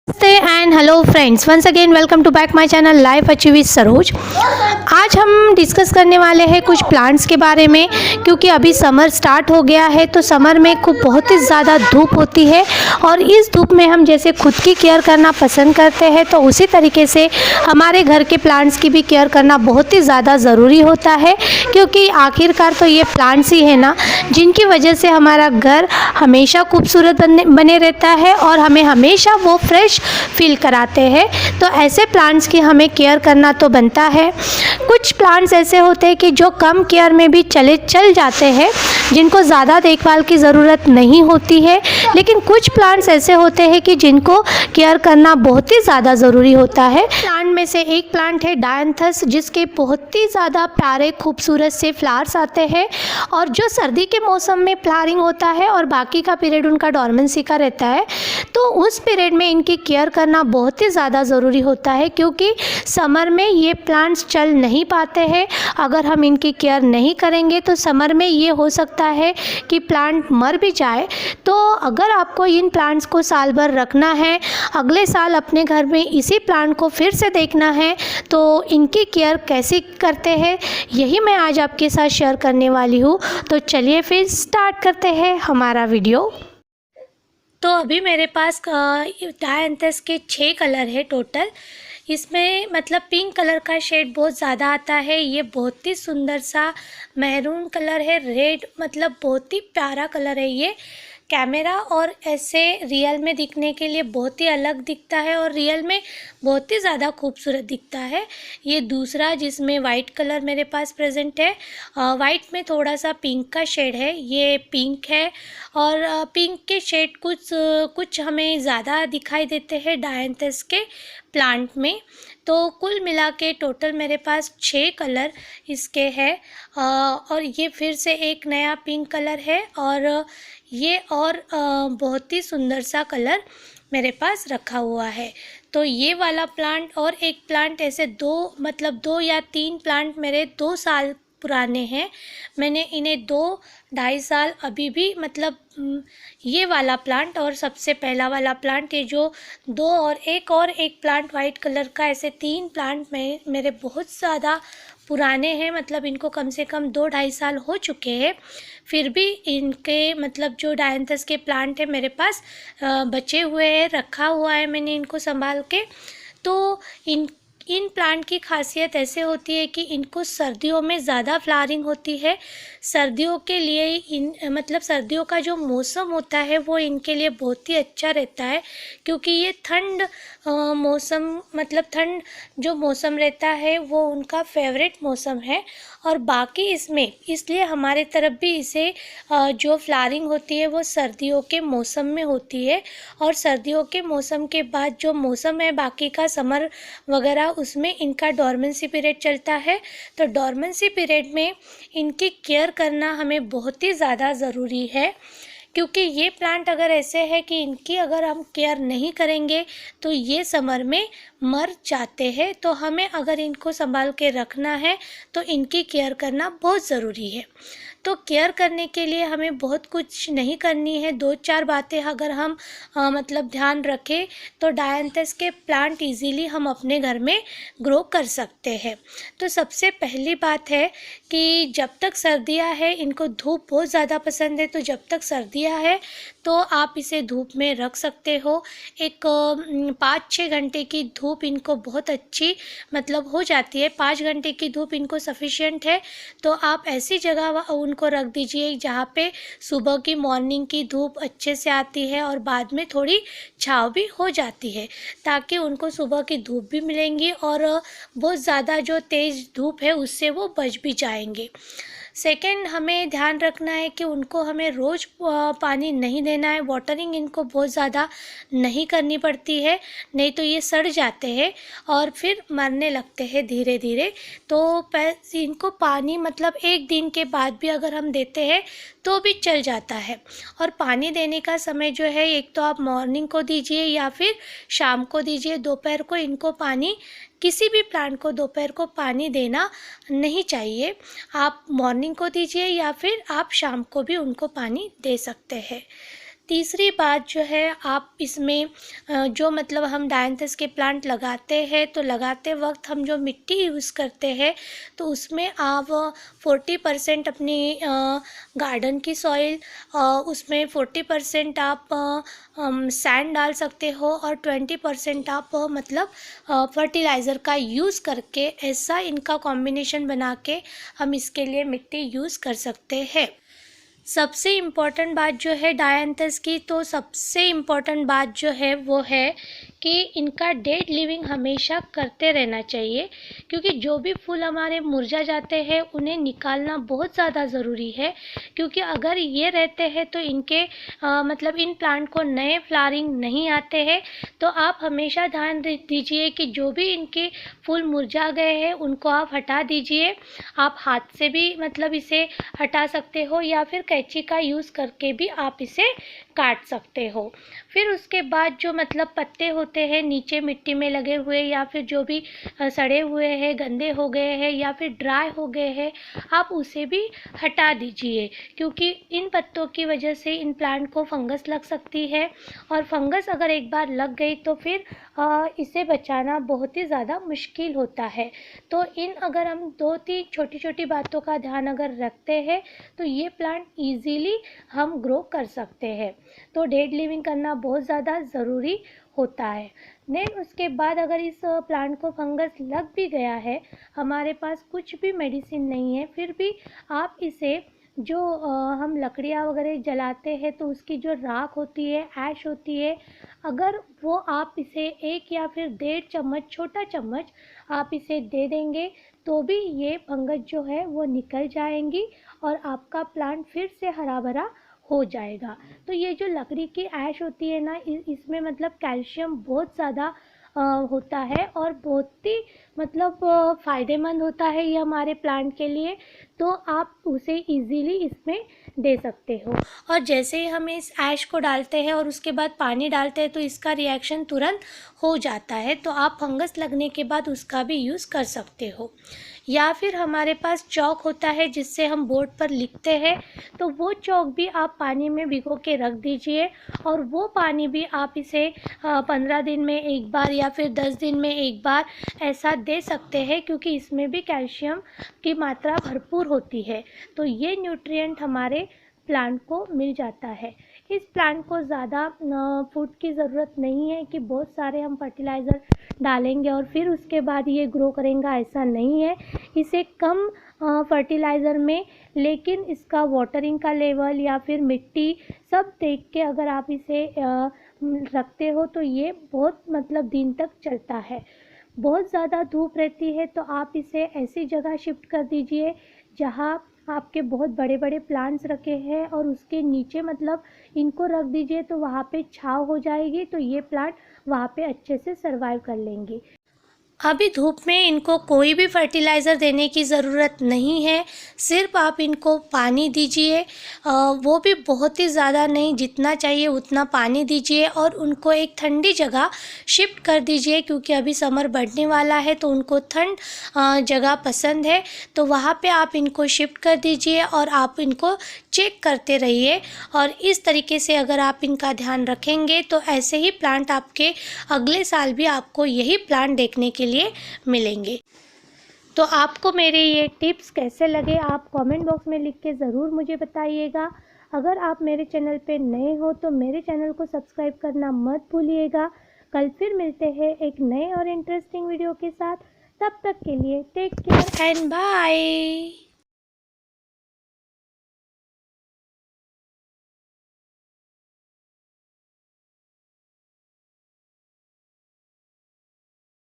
नमस्ते and hello friends, once again welcome to back my channel life achieve with Saroj. आज हम discuss करने वाले हैं कुछ प्लांट्स के बारे में, क्योंकि अभी समर स्टार्ट हो गया है। तो समर में खूब बहुत ही ज़्यादा धूप होती है और इस धूप में हम जैसे खुद की केयर करना पसंद करते हैं, तो उसी तरीके से हमारे घर के प्लांट्स की भी केयर करना बहुत ही ज़्यादा ज़रूरी होता है, क्योंकि आखिरकार तो ये प्लांट्स ही है ना जिनकी वजह से हमारा घर हमेशा खूबसूरत बने रहता है और हमें हमेशा वो फ्रेश फील कराते हैं। तो ऐसे प्लांट्स की हमें केयर करना तो बनता है। कुछ प्लांट्स ऐसे होते हैं कि जो कम केयर में भी चल जाते हैं, जिनको ज़्यादा देखभाल की ज़रूरत नहीं होती है। लेकिन कुछ प्लांट्स ऐसे होते हैं कि जिनको केयर करना बहुत ही ज़्यादा ज़रूरी होता है। प्लांट में से एक प्लांट है डायंथस, जिसके बहुत ही ज़्यादा प्यारे खूबसूरत से फ्लावर्स आते हैं और जो सर्दी के मौसम में फ्लावरिंग होता है और बाकी का पीरियड उनका डॉर्मेंसी का रहता है। तो उस पीरियड में इनकी केयर करना बहुत ही ज़्यादा ज़रूरी होता है, क्योंकि समर में ये प्लांट्स चल नहीं पाते हैं। अगर हम इनकी केयर नहीं करेंगे तो समर में ये हो सकता है कि प्लांट मर भी जाए। तो अगर आपको इन प्लांट्स को साल भर रखना है, अगले साल अपने घर में इसी प्लांट को फिर से देखना है, तो इनकी केयर कैसे करते हैं यही मैं आज आपके साथ शेयर करने वाली हूँ। तो चलिए फिर स्टार्ट करते हैं हमारा वीडियो। तो अभी मेरे पास डायंथस के 6 कलर है टोटल। इसमें मतलब पिंक कलर का शेड बहुत ज़्यादा आता है। ये बहुत ही सुंदर सा मैरून कलर है। रेड मतलब बहुत ही प्यारा कलर है। ये कैमरा और ऐसे रियल में दिखने के लिए बहुत ही अलग दिखता है और रियल में बहुत ही ज़्यादा खूबसूरत दिखता है। ये दूसरा जिसमें वाइट कलर मेरे पास प्रेजेंट है, वाइट में थोड़ा सा पिंक का शेड है। ये पिंक है और पिंक के शेड कुछ हमें ज़्यादा दिखाई देते हैं डायंथस के प्लांट में। तो कुल मिला के टोटल मेरे पास 6 कलर इसके हैं। और ये फिर से एक नया पिंक कलर है और ये और बहुत ही सुंदर सा कलर मेरे पास रखा हुआ है। तो ये वाला प्लांट और एक प्लांट ऐसे दो या तीन प्लांट मेरे 2 साल पुराने हैं। मैंने इन्हें 2-2.5 साल अभी भी मतलब ये वाला प्लांट और सबसे पहला वाला प्लांट, ये जो 2 और एक प्लांट वाइट कलर का, ऐसे 3 प्लांट मेरे बहुत ज़्यादा पुराने हैं। मतलब इनको कम से कम 2-2.5 साल हो चुके हैं। फिर भी इनके मतलब जो डायंथस के प्लांट है मेरे पास बचे हुए हैं, रखा हुआ है मैंने इनको संभाल के। तो इन प्लांट की खासियत ऐसे होती है कि इनको सर्दियों में ज़्यादा फ्लावरिंग होती है। सर्दियों के लिए मतलब सर्दियों का जो मौसम होता है वो इनके लिए बहुत ही अच्छा रहता है, क्योंकि ये ठंड मौसम मतलब ठंड जो मौसम रहता है वो उनका फेवरेट मौसम है। और बाकी इसमें इसलिए हमारे तरफ भी इसे जो फ्लावरिंग होती है वो सर्दियों के मौसम में होती है। और सर्दियों के मौसम के बाद जो मौसम है बाकी का समर वगैरह, उसमें इनका डॉर्मेंसी पीरियड चलता है। तो डॉर्मेंसी पीरियड में इनकी केयर करना हमें बहुत ही ज़्यादा ज़रूरी है, क्योंकि ये प्लांट अगर ऐसे है कि इनकी अगर हम केयर नहीं करेंगे तो ये समर में मर जाते हैं। तो हमें अगर इनको संभाल के रखना है तो इनकी केयर करना बहुत ज़रूरी है। तो केयर करने के लिए हमें बहुत कुछ नहीं करनी है। 2-4 बातें अगर हम मतलब ध्यान रखें तो डायंथस के प्लांट इजीली हम अपने घर में ग्रो कर सकते हैं। तो सबसे पहली बात है कि जब तक सर्दियां है, इनको धूप बहुत ज़्यादा पसंद है। तो जब तक सर्दियां है तो आप इसे धूप में रख सकते हो। एक 5-6 घंटे की धूप इनको बहुत अच्छी मतलब हो जाती है। 5 घंटे की धूप इनको सफिशिएंट है। तो आप ऐसी जगह उनको रख दीजिए जहाँ पे सुबह की मॉर्निंग की धूप अच्छे से आती है और बाद में थोड़ी छाँव भी हो जाती है, ताकि उनको सुबह की धूप भी मिलेंगी और बहुत ज़्यादा जो तेज़ धूप है उससे वो बच भी जाएंगे। सेकंड, हमें ध्यान रखना है कि उनको हमें रोज़ पानी नहीं देना है। वाटरिंग इनको बहुत ज़्यादा नहीं करनी पड़ती है, नहीं तो ये सड़ जाते हैं और फिर मरने लगते हैं धीरे धीरे। तो इनको पानी मतलब 1 दिन के बाद भी अगर हम देते हैं तो भी चल जाता है। और पानी देने का समय जो है, एक तो आप मॉर्निंग को दीजिए या फिर शाम को दीजिए। दोपहर को इनको पानी, किसी भी प्लांट को दोपहर को पानी देना नहीं चाहिए। आप मॉर्निंग को दीजिए या फिर आप शाम को भी उनको पानी दे सकते हैं। तीसरी बात जो है, आप इसमें जो मतलब हम डायंथस के प्लांट लगाते हैं तो लगाते वक्त हम जो मिट्टी यूज़ करते हैं तो उसमें आप 40% अपनी गार्डन की सॉइल, उसमें 40% आप सैंड डाल सकते हो और 20% आप मतलब फर्टिलाइज़र का यूज़ करके, ऐसा इनका कॉम्बिनेशन बना के हम इसके लिए मिट्टी यूज़ कर सकते हैं। सबसे इम्पॉर्टेंट बात जो है डायंथस की, तो सबसे इम्पॉर्टेंट बात जो है वो है कि इनका डेड लिविंग हमेशा करते रहना चाहिए, क्योंकि जो भी फूल हमारे मुरझा जाते हैं उन्हें निकालना बहुत ज़्यादा ज़रूरी है। क्योंकि अगर ये रहते हैं तो इनके मतलब इन प्लांट को नए फ्लावरिंग नहीं आते हैं। तो आप हमेशा ध्यान दीजिए कि जो भी इनके फूल मुरझा गए हैं उनको आप हटा दीजिए। आप हाथ से भी मतलब इसे हटा सकते हो या फिर कैंची का यूज़ करके भी आप इसे काट सकते हो। फिर उसके बाद जो मतलब पत्ते होते हैं नीचे मिट्टी में लगे हुए, या फिर जो भी सड़े हुए हैं, गंदे हो गए हैं या फिर ड्राई हो गए हैं, आप उसे भी हटा दीजिए, क्योंकि इन पत्तों की वजह से इन प्लांट को फंगस लग सकती है। और फंगस अगर एक बार लग गई तो फिर इसे बचाना बहुत ही ज़्यादा मुश्किल होता है। तो इन अगर हम 2-3 छोटी छोटी बातों का ध्यान अगर रखते हैं तो ये प्लांट ईजीली हम ग्रो कर सकते हैं। तो डेड लिविंग करना बहुत ज़्यादा ज़रूरी होता है। देन उसके बाद अगर इस प्लांट को फंगस लग भी गया है, हमारे पास कुछ भी मेडिसिन नहीं है, फिर भी आप इसे जो हम लकड़ियाँ वगैरह जलाते हैं तो उसकी जो राख होती है, ऐश होती है, अगर वो आप इसे 1 या फिर 1.5 चम्मच, छोटा चम्मच आप इसे दे देंगे तो भी ये फंगस जो है वो निकल जाएंगी और आपका प्लांट फिर से हरा भरा हो जाएगा। तो ये जो लकड़ी की ऐश होती है ना, इसमें मतलब कैल्शियम बहुत ज़्यादा होता है और बहुत ही मतलब फ़ायदेमंद होता है ये हमारे प्लांट के लिए। तो आप उसे इजीली इसमें दे सकते हो। और जैसे ही हम इस ऐश को डालते हैं और उसके बाद पानी डालते हैं तो इसका रिएक्शन तुरंत हो जाता है। तो आप फंगस लगने के बाद उसका भी यूज़ कर सकते हो। या फिर हमारे पास चॉक होता है जिससे हम बोर्ड पर लिखते हैं, तो वो चॉक भी आप पानी में भिगो के रख दीजिए और वो पानी भी आप इसे 15 दिन में एक बार या फिर 10 दिन में एक बार ऐसा दे सकते हैं, क्योंकि इसमें भी कैल्शियम की मात्रा भरपूर होती है। तो ये न्यूट्रिएंट हमारे प्लांट को मिल जाता है। इस प्लांट को ज़्यादा फूड की ज़रूरत नहीं है कि बहुत सारे हम फर्टिलाइज़र डालेंगे और फिर उसके बाद ये ग्रो करेगा, ऐसा नहीं है। इसे कम फर्टिलाइज़र में, लेकिन इसका वाटरिंग का लेवल या फिर मिट्टी सब देख के अगर आप इसे रखते हो तो ये बहुत मतलब दिन तक चलता है। बहुत ज़्यादा धूप रहती है तो आप इसे ऐसी जगह शिफ्ट कर दीजिए जहाँ आपके बहुत बड़े बड़े प्लांट्स रखे हैं और उसके नीचे मतलब इनको रख दीजिए तो वहाँ पे छाँव हो जाएगी, तो ये प्लांट वहाँ पे अच्छे से सर्वाइव कर लेंगे। अभी धूप में इनको कोई भी फर्टिलाइज़र देने की ज़रूरत नहीं है, सिर्फ आप इनको पानी दीजिए, वो भी बहुत ही ज़्यादा नहीं, जितना चाहिए उतना पानी दीजिए और उनको एक ठंडी जगह शिफ्ट कर दीजिए, क्योंकि अभी समर बढ़ने वाला है तो उनको ठंड जगह पसंद है। तो वहाँ पे आप इनको शिफ्ट कर दीजिए और आप इनको चेक करते रहिए। और इस तरीके से अगर आप इनका ध्यान रखेंगे तो ऐसे ही प्लांट आपके अगले साल भी आपको यही प्लांट देखने के लिए मिलेंगे। तो आपको मेरे ये टिप्स कैसे लगे आप कमेंट बॉक्स में लिख के ज़रूर मुझे बताइएगा। अगर आप मेरे चैनल पे नए हो तो मेरे चैनल को सब्सक्राइब करना मत भूलिएगा। कल फिर मिलते हैं एक नए और इंटरेस्टिंग वीडियो के साथ। तब तक के लिए टेक केयर एंड बाय।